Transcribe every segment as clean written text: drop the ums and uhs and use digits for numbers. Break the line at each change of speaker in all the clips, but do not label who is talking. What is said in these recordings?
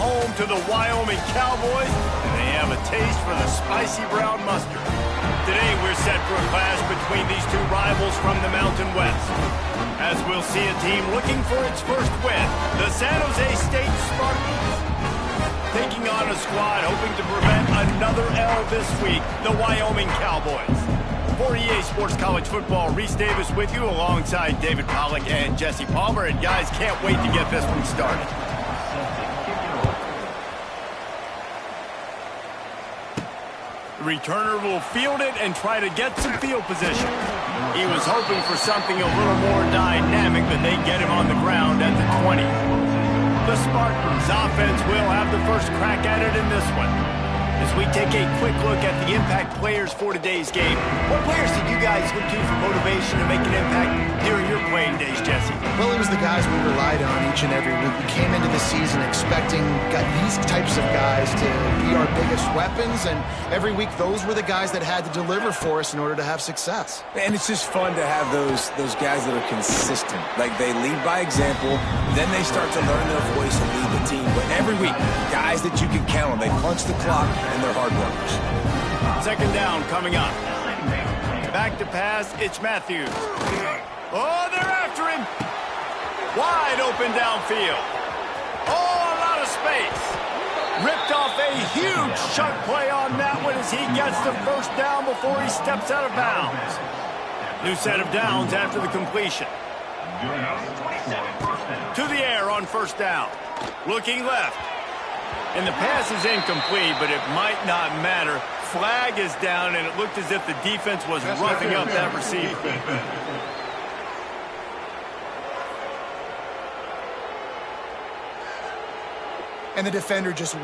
home to the Wyoming Cowboys, and they have a taste for the spicy brown mustard. Today, we're set for a clash between these two rivals from the Mountain West, as we'll see a team looking for its first win, the San Jose State Spartans, taking on a squad hoping to prevent another L this week, the Wyoming Cowboys. For EA Sports College Football, Reese Davis with you alongside David Pollack and Jesse Palmer. And guys, can't wait to get this one started. The returner will field it and try to get some field position. He was hoping for something a little more dynamic, but they get him on the ground at the 20. The Spartans offense will have the first crack at it in this one. As we take a quick look at the impact players for today's game, what players did you guys look to for motivation to make an impact during your playing days, Jesse?
Well, it was the guys we relied on each and every week. We came into the season expecting these types of guys to be our biggest weapons, and every week those were the guys that had to deliver for us in order to have success.
And it's just fun to have those guys that are consistent. Like, they lead by example, then they start to learn their voice and lead the team. But every week, guys that you can count on, they punch the clock, and they're hard workers.
Second down coming up. Back to pass, it's Matthews. Oh, they're after him. Wide open downfield. Oh, a lot of space. Ripped off a huge chunk play on that one as he gets the first down before he steps out of bounds. New set of downs after the completion. To the air on first down. Looking left. And the pass is incomplete, but it might not matter. Flag is down, and it looked as if the defense was roughing up that receiver.
And the defender just...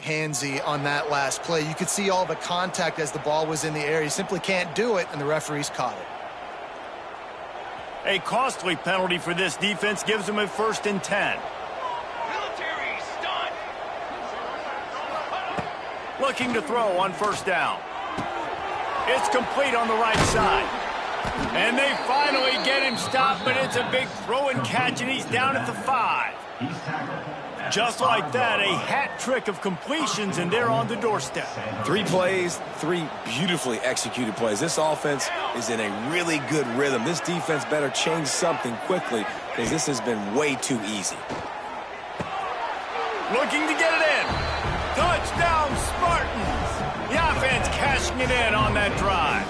handsy on that last play. You could see all the contact as the ball was in the air. He simply can't do it, and the referees caught it.
A costly penalty for this defense gives them a 1st and 10.
Military stunt.
Looking to throw on first down. It's complete on the right side. And they finally get him stopped, but it's a big throw and catch, and he's down at the 5. Just like that, a hat trick of completions, and they're on the doorstep.
3 plays, 3 beautifully executed plays. This offense is in a really good rhythm. This defense better change something quickly, because this has been way too easy.
Looking to get it in. Touchdown, Spartans. The offense cashing it in on that drive.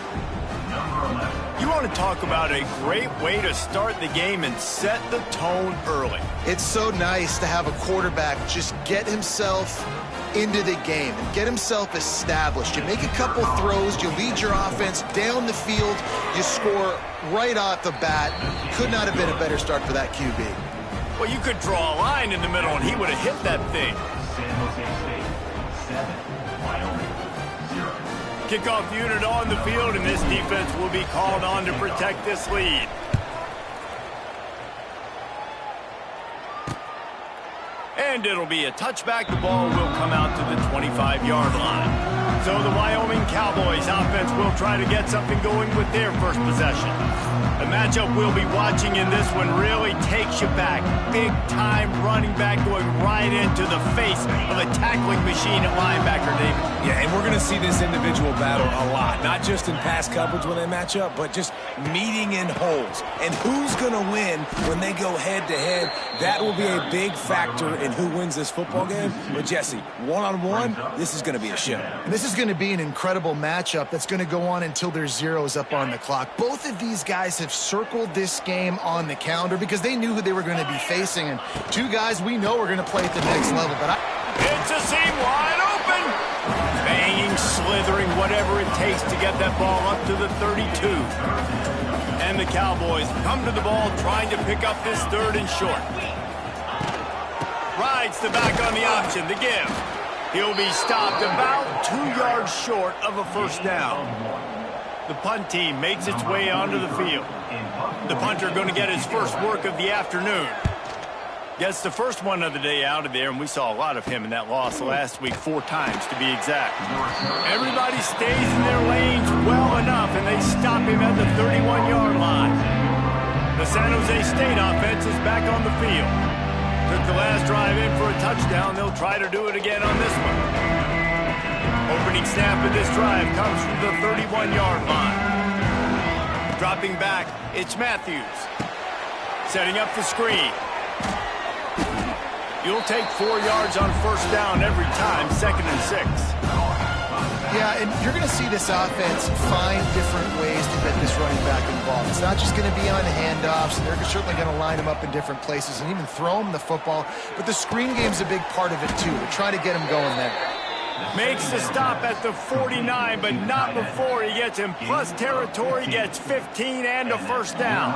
You want to talk about a great way to start the game and set the tone early.
It's so nice to have a quarterback just get himself into the game and get himself established. You make a couple throws, you lead your offense down the field, you score right off the bat. Could not have been a better start for that QB.
Well, you could draw a line in the middle, and he would have hit that thing. Kickoff unit on the field, and this defense will be called on to protect this lead. And it'll be a touchback. The ball will come out to the 25-yard line. So the Wyoming Cowboys offense will try to get something going with their first possession. The matchup we'll be watching in this one really takes you back. Big-time running back going right into the face of a tackling machine at linebacker, David.
Yeah, and we're going to see this individual battle a lot. Not just in pass coverage when they match up, but just meeting in holes. And who's going to win when they go head-to-head? That will be a big factor in who wins this football game. But, Jesse, one-on-one, this is going to be a show.
And this is going to be an incredible matchup that's going to go on until there's zeros up on the clock. Both of these guys have circled this game on the calendar because they knew who they were going to be facing. And 2 guys we know are going to play at the next level. But
it's a seam wide open. Banging, slithering, whatever it takes to get that ball up to the 32. And the Cowboys come to the ball trying to pick up this 3rd and short. Rides the back on the option, the give. He'll be stopped about 2 yards short of a first down. The punt team makes its way onto the field. The punter going to get his first work of the afternoon. Gets the first one of the day out of there, and we saw a lot of him in that loss last week, 4 times to be exact. Everybody stays in their lanes well enough, and they stop him at the 31-yard line. The San Jose State offense is back on the field. Took the last drive in for a touchdown. They'll try to do it again on this one. Opening snap of this drive comes from the 31-yard line. Dropping back, it's Matthews. Setting up the screen. You'll take 4 yards on first down every time, 2nd and 6.
Yeah, and you're going to see this offense find different ways to get this running back involved. It's not just going to be on handoffs, and they're certainly going to line him up in different places and even throw him the football. But the screen game's a big part of it, too. They're trying to get him going there.
Makes the stop at the 49, but not before he gets in plus territory, gets 15 and a first down.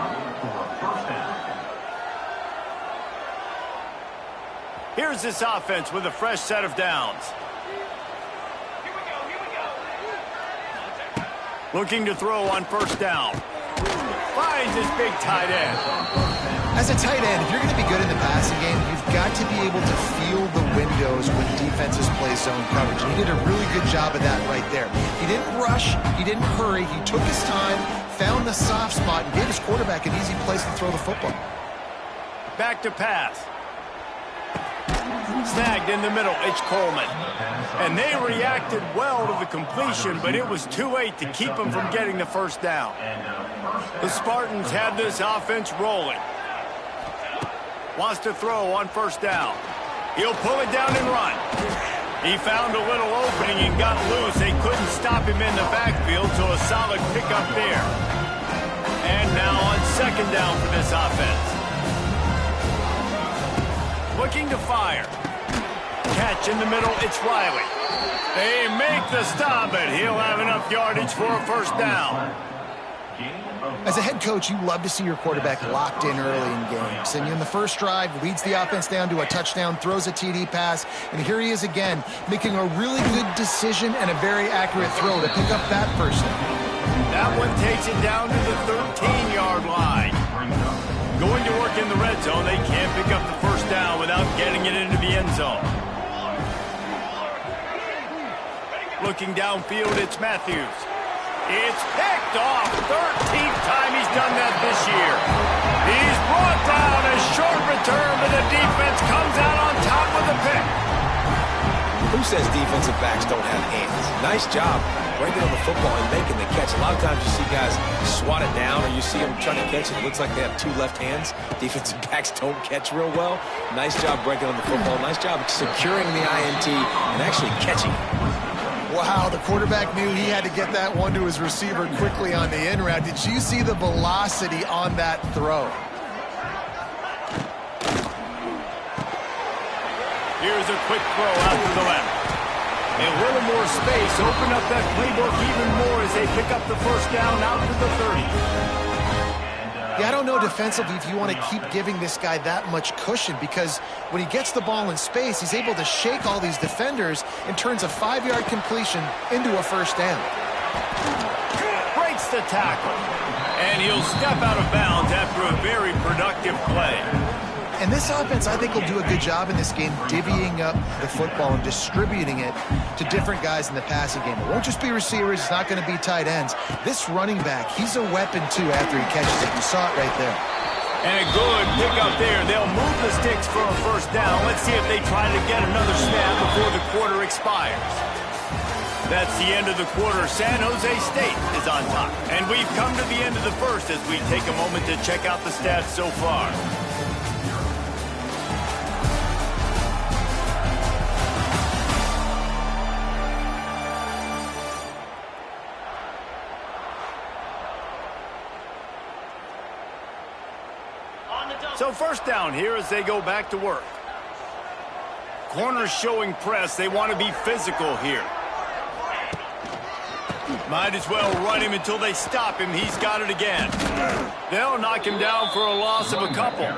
Here's this offense with a fresh set of downs. Looking to throw on first down. Finds his big tight end.
As a tight end, if you're going to be good in the passing game, you've got to be able to feel the windows when defenses play zone coverage. And he did a really good job of that right there. He didn't rush. He didn't hurry. He took his time, found the soft spot, and gave his quarterback an easy place to throw the football.
Back to pass. Snagged in the middle, it's Coleman. And they reacted well to the completion, but it was too late to keep them from getting the first down. The Spartans had this offense rolling. Wants to throw on first down. He'll pull it down and run. He found a little opening and got loose. They couldn't stop him in the backfield, so a solid pickup there. And now on second down for this offense. Looking to fire. Catch in the middle, it's Riley. They make the stop, but he'll have enough yardage for a first down.
As a head coach, you love to see your quarterback locked in early in games. And in the first drive, leads the offense down to a touchdown, throws a TD pass, and here he is again, making a really good decision and a very accurate throw to pick up that first down.
That one takes it down to the 13-yard line. Going to work in the red zone, they can't pick up the first down without getting it into the end zone. Looking downfield, it's Matthews. It's picked off. 13th time he's done that this year. He's brought down a short return, but the defense comes out on top with the pick.
Who says defensive backs don't have hands? Nice job breaking on the football and making the catch. A lot of times you see guys swat it down, or you see them trying to catch it. It looks like they have 2 left hands. Defensive backs don't catch real well. Nice job breaking on the football. Nice job securing the INT and actually catching it.
Wow, the quarterback knew he had to get that one to his receiver quickly on the in route. Did you see the velocity on that throw?
Here's a quick throw out to the left. A little more space, open up that playbook even more as they pick up the first down out to the 30.
Yeah, I don't know defensively if you want to keep giving this guy that much cushion, because when he gets the ball in space, he's able to shake all these defenders and turns a 5-yard completion into a first down.
Breaks the tackle. And he'll step out of bounds after a very productive play.
And this offense, I think, will do a good job in this game divvying up the football and distributing it to different guys in the passing game. It won't just be receivers. It's not going to be tight ends. This running back, he's a weapon, too, after he catches it. You saw it right there.
And a good pickup there. They'll move the sticks for a first down. Let's see if they try to get another snap before the quarter expires. That's the end of the quarter. San Jose State is on top. And we've come to the end of the first as we take a moment to check out the stats so far. So first down here as they go back to work. Corners showing press. They want to be physical here. Might as well run him until they stop him. He's got it again. They'll knock him down for a loss of a couple.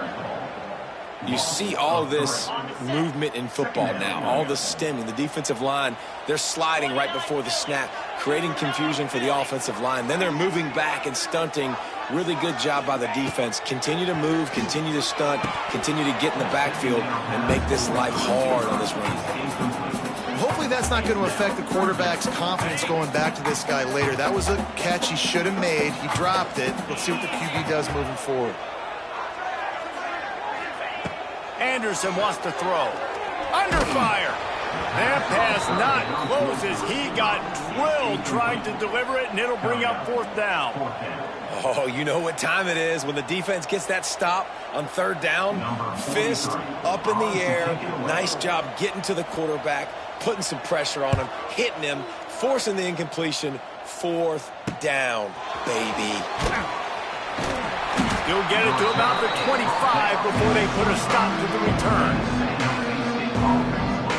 You see all this movement in football now, all the stemming, the defensive line, they're sliding right before the snap, creating confusion for the offensive line. Then they're moving back and stunting Really good job by the defense. Continue to move, continue to stunt, continue to get in the backfield, and make this life hard on this running back.
Hopefully that's not going to affect the quarterback's confidence going back to this guy later. That was a catch he should have made. He dropped it. Let's see what the QB does moving forward.
Anderson wants to throw. Under fire. That pass not close as he got drilled trying to deliver it, and it'll bring up 4th down.
Oh, you know what time it is when the defense gets that stop on 3rd down. Fist up in the air. Nice job getting to the quarterback, putting some pressure on him, hitting him, forcing the incompletion. 4th down, baby.
He'll get it to about the 25 before they put a stop to the return.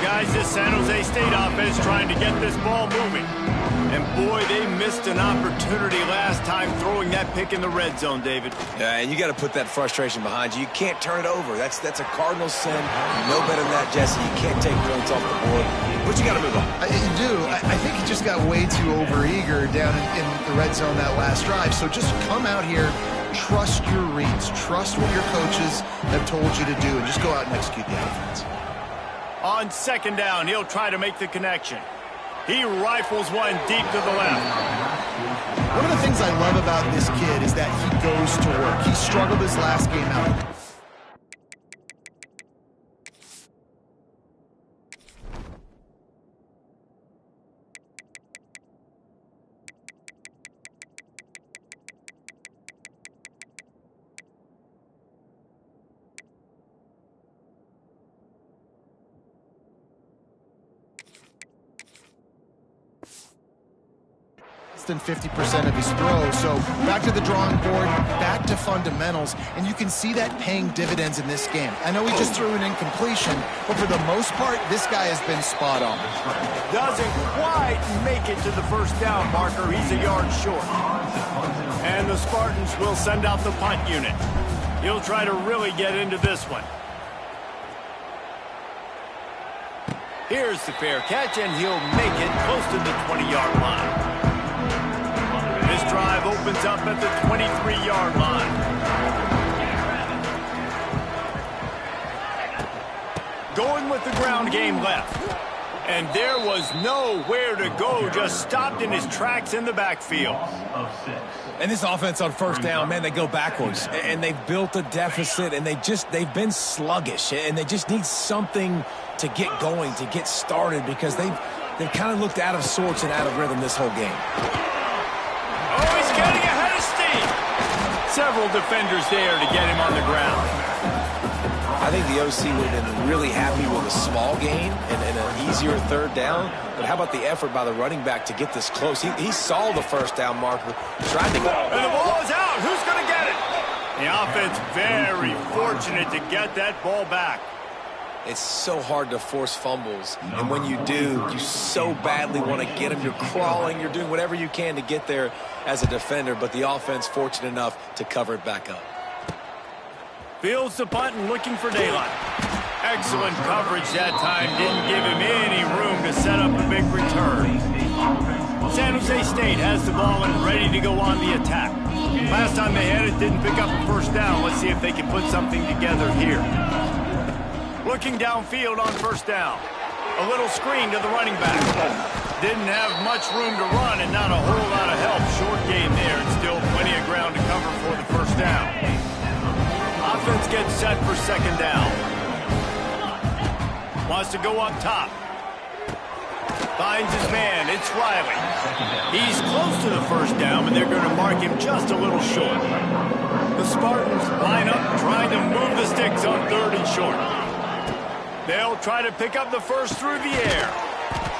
Guys, this San Jose State offense trying to get this ball moving. And boy, they missed an opportunity last time throwing that pick in the red zone, David.
Yeah, and you got to put that frustration behind you. You can't turn it over. That's a cardinal sin. You know better than that, Jesse. You can't take points off the board. But you got to move on.
You do. I think he just got way too overeager down in the red zone that last drive. So just come out here, trust your reads, trust what your coaches have told you to do, and just go out and execute the offense.
On 2nd down, he'll try to make the connection. He rifles one deep to the left.
One of the things I love about this kid is that he goes to work. He struggled his last game out. Than 50% of his throws. So back to the drawing board, back to fundamentals, and you can see that paying dividends in this game. I know he just threw an incompletion, but for the most part, this guy has been spot on.
Doesn't quite make it to the 1st down marker. He's a yard short. And the Spartans will send out the punt unit. He'll try to really get into this one. Here's the fair catch, and he'll make it close to the 20-yard line. This drive opens up at the 23-yard line. Going with the ground game left. And there was nowhere to go, just stopped in his tracks in the backfield.
And this offense on 1st down, man, they go backwards. And they've built a deficit, and they've been sluggish. And they just need something to get going, to get started, because they've kind of looked out of sorts and out of rhythm this whole game.
Oh, he's getting ahead of steam. Several defenders there to get him on the ground.
I think the OC would have been really happy with a small gain and an easier 3rd down. But how about the effort by the running back to get this close? He saw the 1st down marker, tried to go.
And the ball is out. Who's going to get it? The offense very fortunate to get that ball back.
It's so hard to force fumbles, and when you do, you so badly want to get them. You're crawling, you're doing whatever you can to get there as a defender, but the offense fortunate enough to cover it back up.
Fields the punt and looking for daylight. Excellent coverage that time. Didn't give him any room to set up a big return. San Jose State has the ball and ready to go on the attack. Last time they had it, didn't pick up a 1st down. Let's see if they can put something together here. Looking downfield on 1st down. A little screen to the running back. Didn't have much room to run and not a whole lot of help. Short game there and still plenty of ground to cover for the 1st down. Offense gets set for 2nd down. Wants to go up top. Finds his man. It's Riley. He's close to the 1st down, but they're going to mark him just a little short. The Spartans line up trying to move the sticks on 3rd and short. They'll try to pick up the 1st through the air.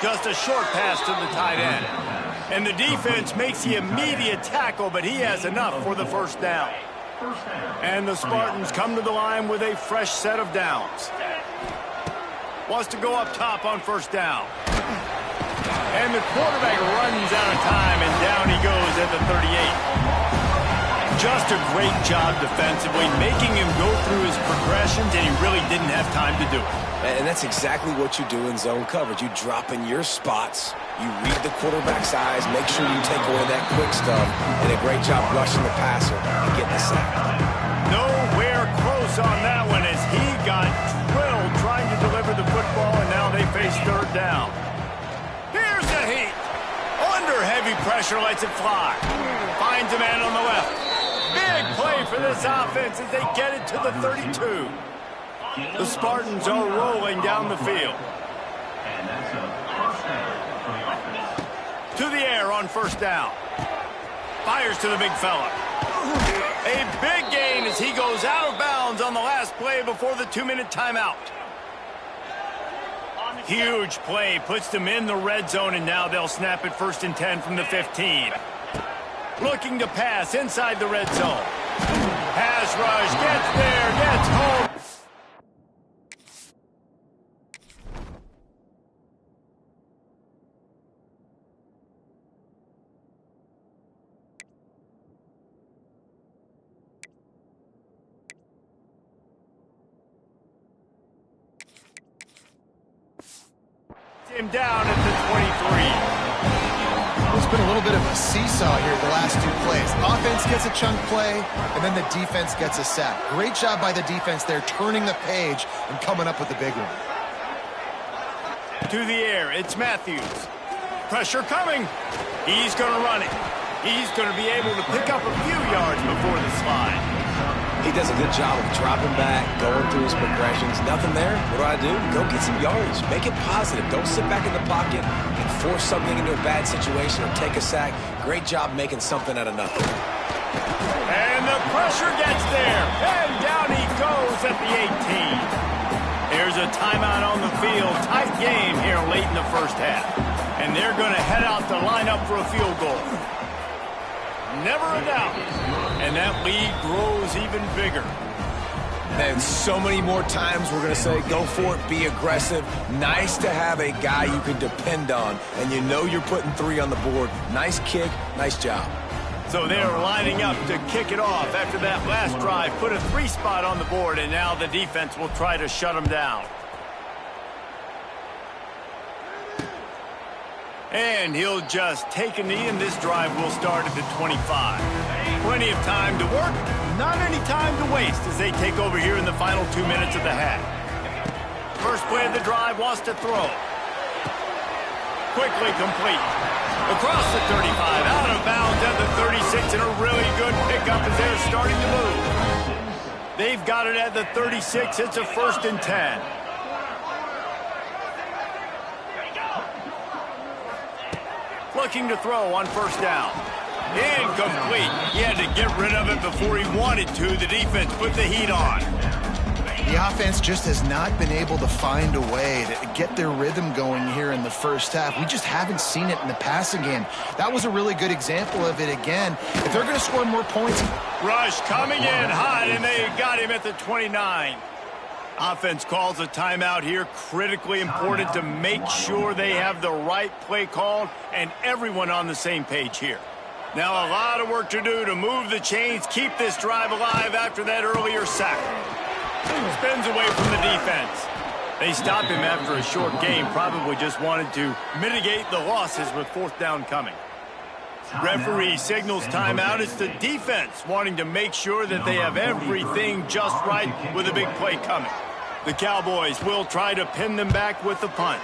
Just a short pass to the tight end. And the defense makes the immediate tackle, but he has enough for the 1st down. And the Spartans come to the line with a fresh set of downs. Wants to go up top on 1st down. And the quarterback runs out of time, and down he goes at the 38. Just a great job defensively, making him go through his progressions, and he really didn't have time to do it.
And that's exactly what you do in zone coverage. You drop in your spots, you read the quarterback's eyes, make sure you take away that quick stuff, and a great job rushing the passer and getting the sack.
Nowhere close on that one as he got drilled trying to deliver the football, and now they face third down. Here's the heat. Under heavy pressure, lets it fly. Finds a man on the left. Big play for this offense as they get it to the 32. The Spartans are rolling down the field. To the air on first down. Fires to the big fella. A big gain as he goes out of bounds on the last play before the 2-minute timeout. Huge play, puts them in the red zone, and now they'll snap it 1st and 10 from the 15. Looking to pass inside the red zone. Pass rush, gets there, gets home. Him down at the 23.
It's been a little bit of a seesaw here the last 2 plays. Offense gets a chunk play, and then the defense gets a sack. Great job by the defense there, turning the page and coming up with the big one.
To the air, it's Matthews. Pressure coming. He's going to run it. He's going to be able to pick up a few yards before the slide.
He does a good job of dropping back, going through his progressions. Nothing there. What do? Go get some yardage. Make it positive. Don't sit back in the pocket and force something into a bad situation or take a sack. Great job making something out of nothing.
And the pressure gets there. And down he goes at the 18. There's a timeout on the field. Tight game here late in the first half. And they're going to head out to line up for a field goal. Never a doubt. And that lead grows even bigger.
And so many more times we're going to say, go for it, be aggressive. Nice to have a guy you can depend on, and you know you're putting 3 on the board. Nice kick, nice job.
So they're lining up to kick it off after that last drive. Put a 3 spot on the board, and now the defense will try to shut them down. And he'll just take a knee, and this drive will start at the 25. Plenty of time to work, not any time to waste as they take over here in the final 2 minutes of the half. First play of the drive, wants to throw. Quickly complete. Across the 35, out of bounds at the 36, and a really good pickup as they're starting to move. They've got it at the 36. It's a 1st and 10. Looking to throw on first down. Incomplete. He had to get rid of it before he wanted to. The defense put the heat on.
The offense just has not been able to find a way to get their rhythm going here in the first half. We just haven't seen it in the passing game. That was a really good example of it again. If they're going to score more points.
Rush coming in hot, and they got him at the 29. Offense calls a timeout here. Critically important to make sure they have the right play called and everyone on the same page here. Now a lot of work to do to move the chains, keep this drive alive after that earlier sack. Spins away from the defense. They stopped him after a short game, probably just wanted to mitigate the losses with 4th down coming. Referee signals timeout. It's the defense wanting to make sure that they have everything just right with a big play coming. The Cowboys will try to pin them back with the punt.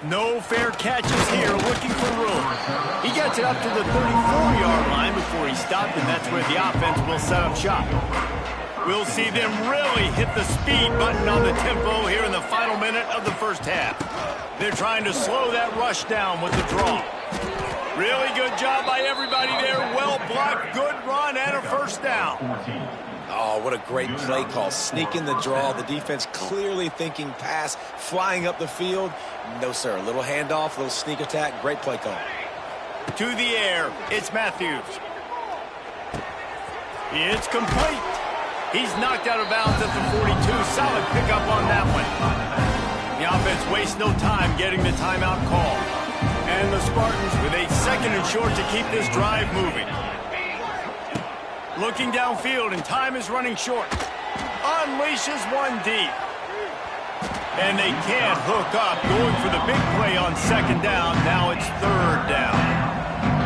No fair catches here, looking for room. He gets it up to the 34-yard line before he stopped, and that's where the offense will set up shop. We'll see them really hit the speed button on the tempo here in the final minute of the first half. They're trying to slow that rush down with the draw. Really good job by everybody there. Well blocked, good run, and a first down.
Oh, what a great play call. Sneaking the draw. The defense clearly thinking pass, flying up the field. No, sir. A little handoff, a little sneak attack. Great play call.
To the air, it's Matthews. It's complete. He's knocked out of bounds at the 42. Solid pickup on that one. The offense wastes no time getting the timeout call. And the Spartans with a 2nd and short to keep this drive moving. Looking downfield, and time is running short. Unleashes one deep. And they can't hook up, going for the big play on 2nd down. Now it's 3rd down.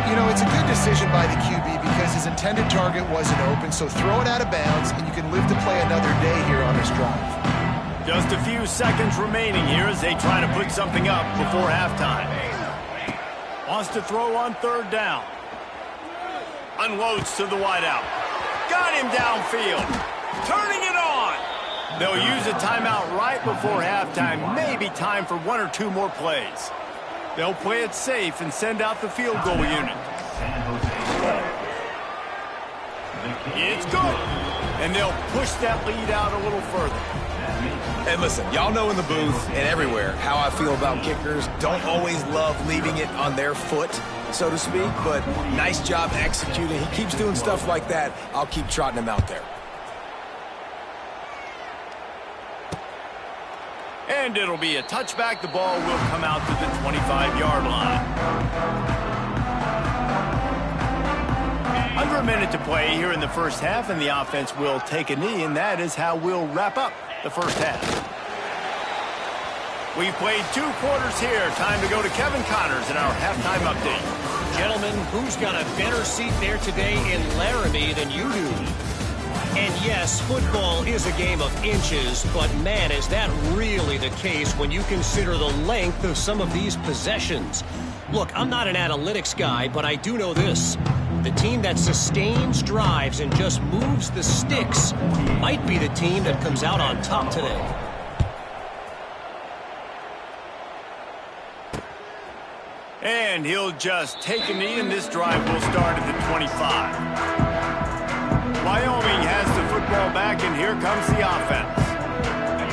You know, it's a good decision by the QB because his intended target wasn't open, so throw it out of bounds, and you can live to play another day here on this drive.
Just a few seconds remaining here as they try to put something up before halftime. Wants to throw on 3rd down. Unloads to the wideout. Got him downfield. Turning it on. They'll use a timeout right before halftime. Maybe time for 1 or 2 more plays. They'll play it safe and send out the field goal unit. It's good. And they'll push that lead out a little further.
And listen, y'all know in the booth and everywhere how I feel about kickers. Don't always love leaving it on their foot, so to speak, but nice job executing. He keeps doing stuff like that. I'll keep trotting him out there.
And it'll be a touchback. The ball will come out to the 25-yard line. Under a minute to play here in the first half, and the offense will take a knee, and that is how we'll wrap up the first half. We've played 2 quarters here. Time to go to Kevin Connors in our halftime update.
Gentlemen, who's got a better seat there today in Laramie than you do? And yes, football is a game of inches, but man, is that really the case when you consider the length of some of these possessions. Look, I'm not an analytics guy, but I do know this. The team that sustains drives and just moves the sticks might be the team that comes out on top today.
And he'll just take a knee, and this drive will start at the 25. Wyoming has the football back, and here comes the offense.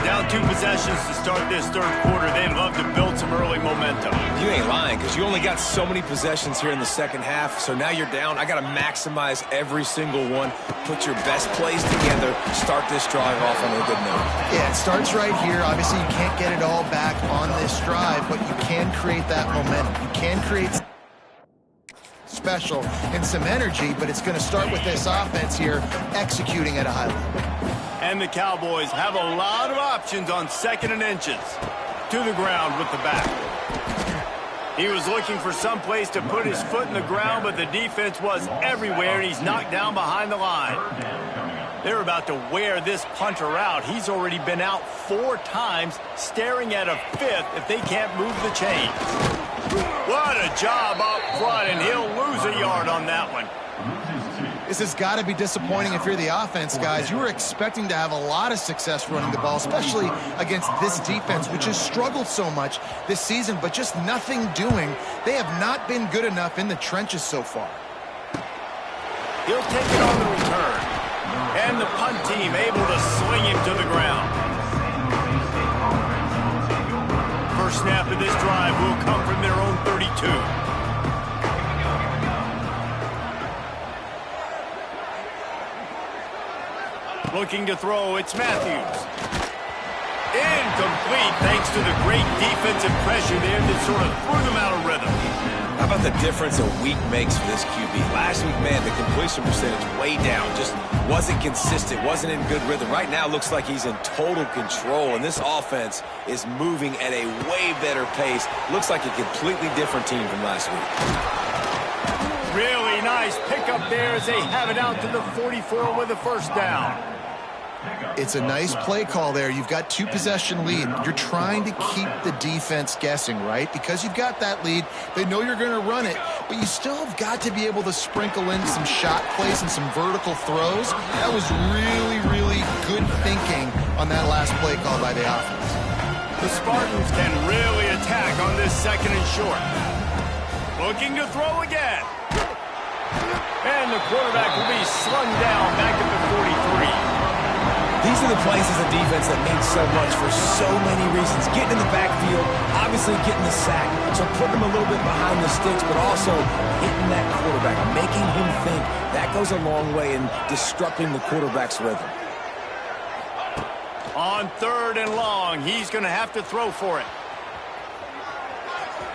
Down 2 possessions to start this 3rd quarter. They'd love to build some early momentum.
You ain't lying, because you only got so many possessions here in the 2nd half, so now you're down. I got to maximize every single one, put your best plays together, start this drive off on a good note.
Yeah, it starts right here. Obviously, you can't get it all back on this drive, but you can create that momentum. You can create special and some energy, but it's going to start with this offense here executing at a high level.
And the Cowboys have a lot of options on 2nd and inches. To the ground with the back. He was looking for some place to put his foot in the ground, but the defense was everywhere, and he's knocked down behind the line. They're about to wear this punter out. He's already been out 4 times, staring at a 5th if they can't move the chains. What a job up front, and he'll lose a yard on that one.
This has got to be disappointing if you're the offense, guys. You were expecting to have a lot of success running the ball, especially against this defense, which has struggled so much this season, but just nothing doing. They have not been good enough in the trenches so far.
He'll take it on the return. And the punt team able to sling him to the ground. First snap of this drive will come from their own 32. Looking to throw, it's Matthews. Incomplete thanks to the great defensive pressure there that sort of threw them out of rhythm.
How about the difference a week makes for this QB? Last week, man, the completion percentage way down. Just wasn't consistent, wasn't in good rhythm. Right now, looks like he's in total control, and this offense is moving at a way better pace. Looks like a completely different team from last week.
Really nice pickup there as they have it out to the 44 with a first down.
It's a nice play call there. You've got 2-possession lead. You're trying to keep the defense guessing, right? Because you've got that lead, they know you're going to run it, but you still have got to be able to sprinkle in some shot plays and some vertical throws. That was really, really good thinking on that last play call by the offense.
The Spartans can really attack on this 2nd and short. Looking to throw again. And the quarterback will be slung down back at the 43.
These are the plays as a defense that mean so much for so many reasons. Getting in the backfield, obviously getting the sack, so putting him a little bit behind the sticks, but also hitting that quarterback, making him think. That goes a long way in disrupting the quarterback's rhythm.
On 3rd and long, he's going to have to throw for it.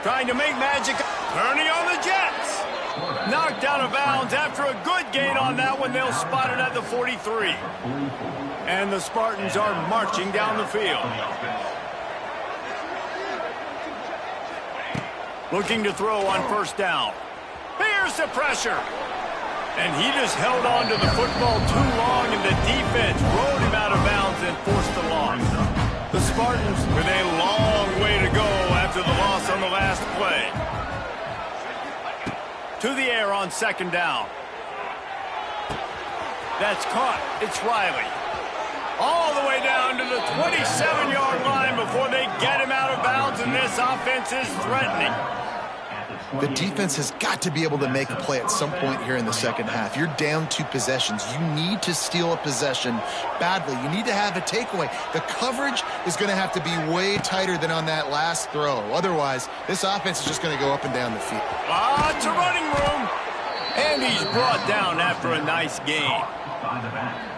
Trying to make magic. Turning on the Jets. Knocked out of bounds after a good gain on that one. They'll spot it at the 43. And the Spartans are marching down the field. Looking to throw on first down. Here's the pressure. And he just held on to the football too long, and the defense rode him out of bounds and forced the loss. The Spartans with a long way to go after the loss on the last play. To the air on second down. That's caught. It's Riley. All the way down to the 27-yard line before they get him out of bounds, and this offense is threatening.
The defense has got to be able to make a play at some point here in the second half. You're down 2 possessions. You need to steal a possession badly. You need to have a takeaway. The coverage is going to have to be way tighter than on that last throw. Otherwise, this offense is just going to go up and down the field.
Lots of running room. And he's brought down after a nice gain.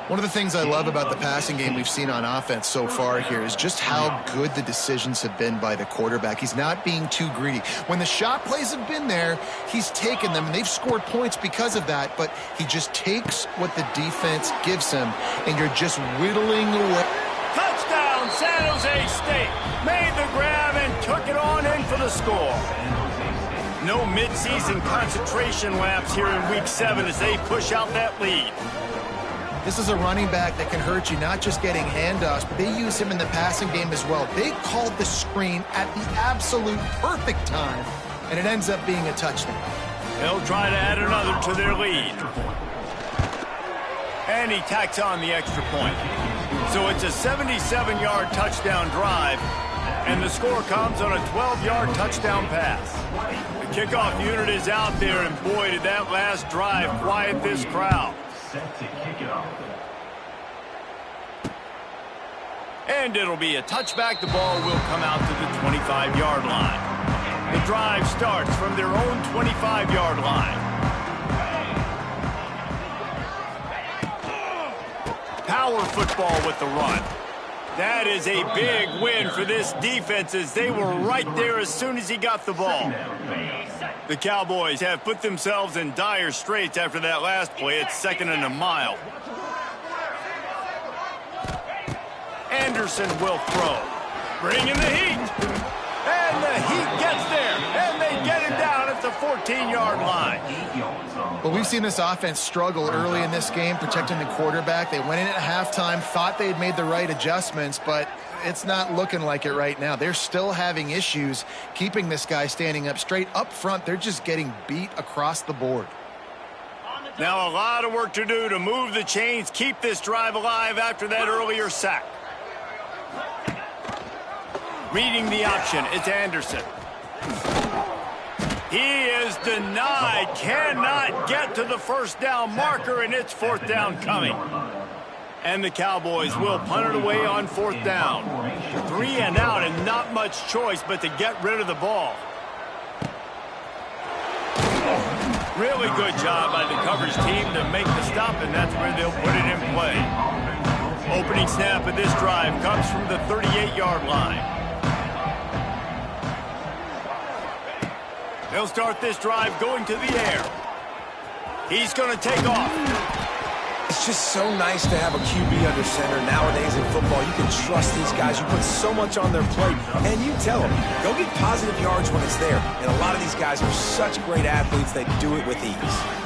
One of the things I love about the passing game we've seen on offense so far here is just how good the decisions have been by the quarterback. He's not being too greedy. When the shot plays have been there, he's taken them, and they've scored points because of that, but he just takes what the defense gives him, and you're just whittling away.
Touchdown, San Jose State. Made the grab and took it on in for the score. No midseason concentration laps here in Week 7 as they push out that lead.
This is a running back that can hurt you, not just getting handoffs, but they use him in the passing game as well. They called the screen at the absolute perfect time, and it ends up being a touchdown.
They'll try to add another to their lead. And he tacks on the extra point. So it's a 77-yard touchdown drive, and the score comes on a 12-yard touchdown pass. The kickoff unit is out there, and boy, did that last drive quiet this crowd. And it'll be a touchback. The ball will come out to the 25-yard line. The drive starts from their own 25-yard line. Power football with the run. That is a big win for this defense as they were right there as soon as he got the ball. The Cowboys have put themselves in dire straits after that last play. It's 2nd and a mile. Anderson will throw. Bringing the heat. And the heat gets there. And they get him down at the 14-yard line.
Well, we've seen this offense struggle early in this game, protecting the quarterback. They went in at halftime, thought they had made the right adjustments, but it's not looking like it right now. They're still having issues keeping this guy standing up straight. Up front, they're just getting beat across the board.
Now a lot of work to do to move the chains, keep this drive alive after that earlier sack. Reading the option, it's Anderson. He is denied, cannot get to the first down marker, and it's 4th down coming. And the Cowboys will punt it away on 4th down. 3 and out, and not much choice but to get rid of the ball. Really good job by the coverage team to make the stop, and that's where they'll put it in play. Opening snap of this drive comes from the 38-yard line. They'll start this drive going to the air. He's going to take off.
It's just so nice to have a QB under center. Nowadays in football, you can trust these guys. You put so much on their plate, and you tell them, go get positive yards when it's there. And a lot of these guys are such great athletes, they do it with ease.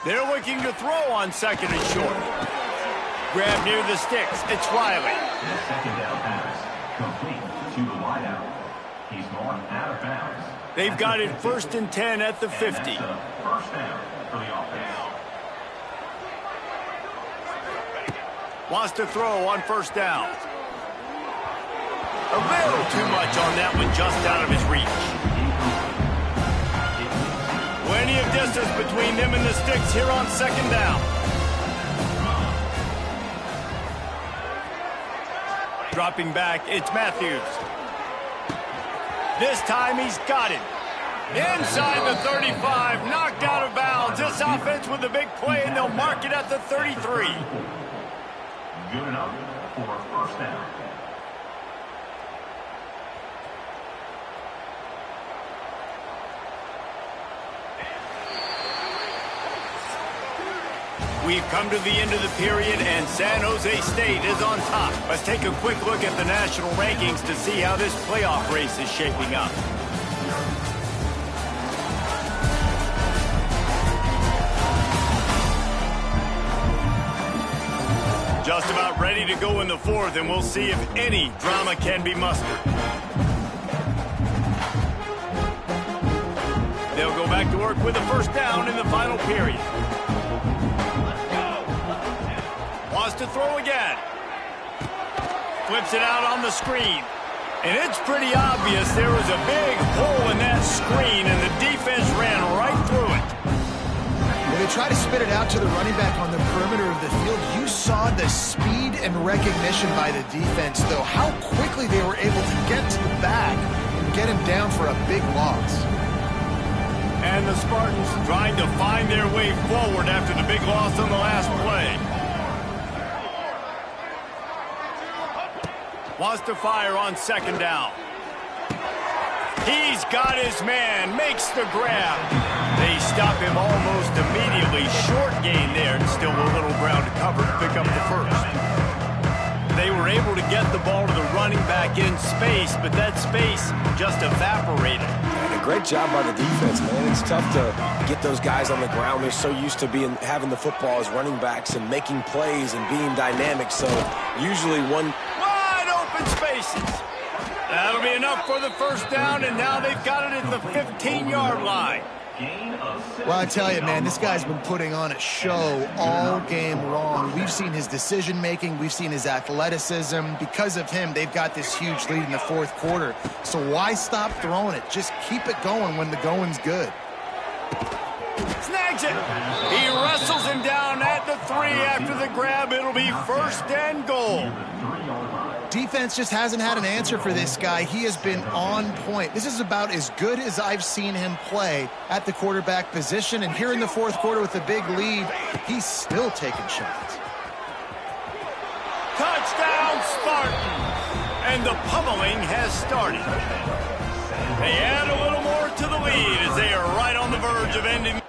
They're looking to throw on second and short. Grab near the sticks. It's Riley.
Second down pass. Complete to the wideout. He's gone out of bounds.
They've got it 1st and 10 at the 50.
First down for the offense.
Wants to throw on 1st down. A little too much on that one, just out of his reach. Plenty of distance between them and the sticks here on 2nd down. Dropping back, it's Matthews. This time he's got it. Inside the 35, knocked out of bounds. This offense with a big play, and they'll mark it at the 33.
Good enough for a 1st down.
We've come to the end of the period, and San Jose State is on top. Let's take a quick look at the national rankings to see how this playoff race is shaping up. Just about ready to go in the 4th, and we'll see if any drama can be mustered. They'll go back to work with a 1st down in the final period. Wants to throw again. Flips it out on the screen. And it's pretty obvious there was a big hole in that screen, and the defense ran right through it.
When they try to spit it out to the running back on the perimeter of the field, you saw the speed and recognition by the defense, though, how quickly they were able to get to the back and get him down for a big loss.
And the Spartans trying to find their way forward after the big loss on the last play. Wants to fire on 2nd down. He's got his man, makes the grab. They stop him almost immediately. Short gain there, and still a little ground to cover to pick up the 1st. They were able to get the ball to the running back in space, but that space just evaporated.
And a great job by the defense, man. It's tough to get those guys on the ground. They're so used to having the football as running backs and making plays and being dynamic. So usually one
spaces. That'll be enough for the 1st down, and now they've got it at the 15-yard line.
Well, I tell you, man, this guy's been putting on a show all game long. We've seen his decision-making. We've seen his athleticism. Because of him, they've got this huge lead in the 4th quarter. So why stop throwing it? Just keep it going when the going's good.
Snags it. He wrestles him down at the 3 after the grab. It'll be 1st and goal.
Defense just hasn't had an answer for this guy. He has been on point. This is about as good as I've seen him play at the quarterback position. And here in the 4th quarter with a big lead, he's still taking shots.
Touchdown, Spartans! And the pummeling has started. They add a little more to the lead as they are right on the verge of ending.